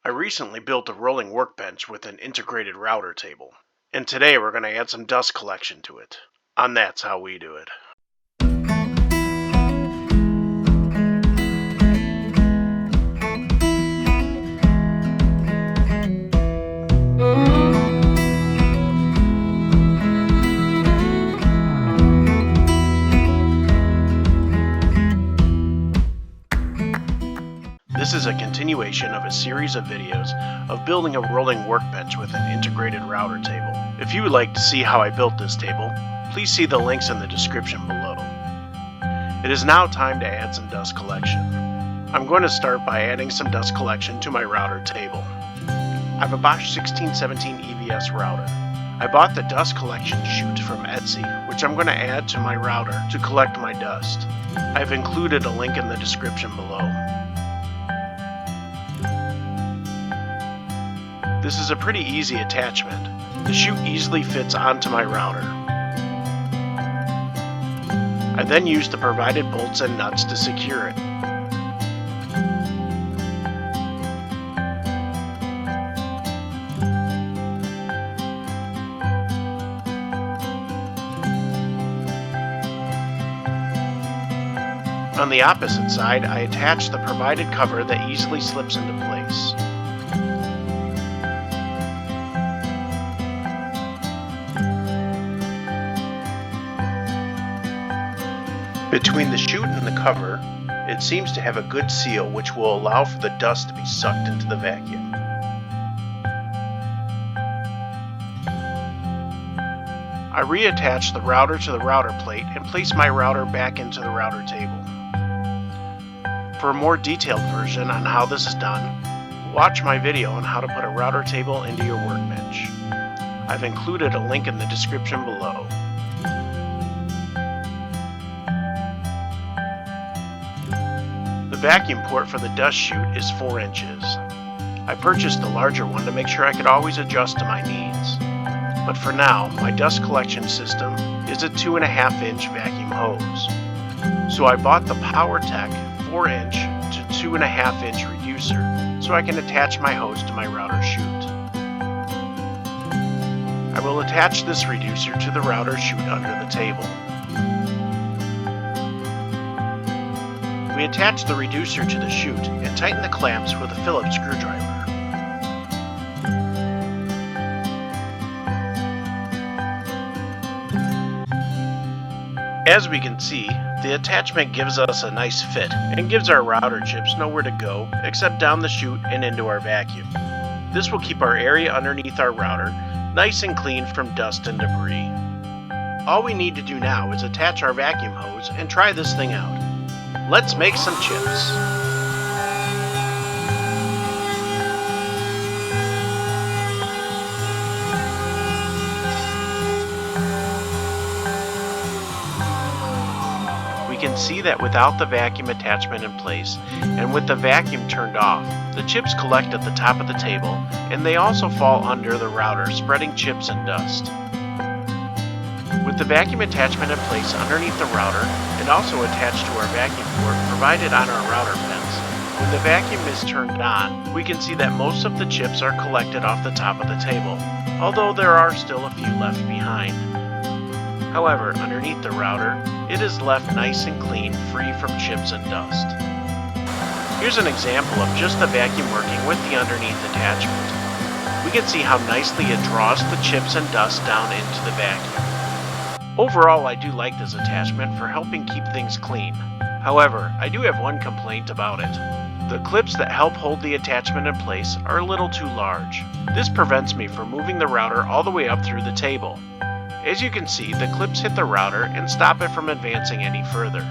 I recently built a rolling workbench with an integrated router table, and today we're going to add some dust collection to it. On That's How We Do It. This is a continuation of a series of videos of building a rolling workbench with an integrated router table. If you would like to see how I built this table, please see the links in the description below. It is now time to add some dust collection. I'm going to start by adding some dust collection to my router table. I have a Bosch 1617 EVS router. I bought the dust collection chute from Etsy, which I'm going to add to my router to collect my dust. I've included a link in the description below. This is a pretty easy attachment. The chute easily fits onto my router. I then use the provided bolts and nuts to secure it. On the opposite side, I attach the provided cover that easily slips into place. Between the chute and the cover, it seems to have a good seal which will allow for the dust to be sucked into the vacuum. I reattach the router to the router plate and place my router back into the router table. For a more detailed version on how this is done, watch my video on how to put a router table into your workbench. I've included a link in the description below. The vacuum port for the dust chute is 4 inches. I purchased the larger one to make sure I could always adjust to my needs. But for now, my dust collection system is a 2.5-inch vacuum hose. So I bought the PowerTech 4-inch to 2.5-inch reducer so I can attach my hose to my router chute. I will attach this reducer to the router chute under the table. We attach the reducer to the chute and tighten the clamps with a Phillips screwdriver. As we can see, the attachment gives us a nice fit and gives our router chips nowhere to go except down the chute and into our vacuum. This will keep our area underneath our router nice and clean from dust and debris. All we need to do now is attach our vacuum hose and try this thing out. Let's make some chips. We can see that without the vacuum attachment in place and with the vacuum turned off, the chips collect at the top of the table and they also fall under the router, spreading chips and dust. With the vacuum attachment in place underneath the router and also attached to our vacuum port provided on our router pins, when the vacuum is turned on, we can see that most of the chips are collected off the top of the table, although there are still a few left behind. However, underneath the router, it is left nice and clean, free from chips and dust. Here's an example of just the vacuum working with the underneath attachment. We can see how nicely it draws the chips and dust down into the vacuum. Overall, I do like this attachment for helping keep things clean. However, I do have one complaint about it. The clips that help hold the attachment in place are a little too large. This prevents me from moving the router all the way up through the table. As you can see, the clips hit the router and stop it from advancing any further.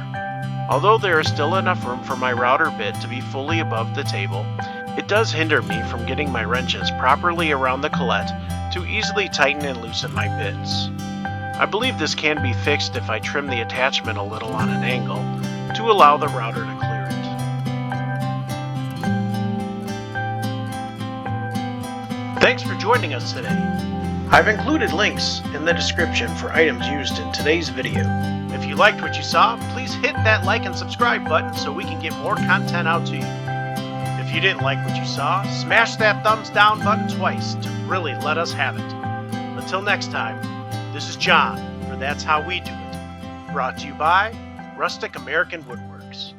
Although there is still enough room for my router bit to be fully above the table, it does hinder me from getting my wrenches properly around the collet to easily tighten and loosen my bits. I believe this can be fixed if I trim the attachment a little on an angle to allow the router to clear it. Thanks for joining us today. I've included links in the description for items used in today's video. If you liked what you saw, please hit that like and subscribe button so we can get more content out to you. If you didn't like what you saw, smash that thumbs down button twice to really let us have it. Until next time, this is John for That's How We Do It, brought to you by Rustic American Woodworks.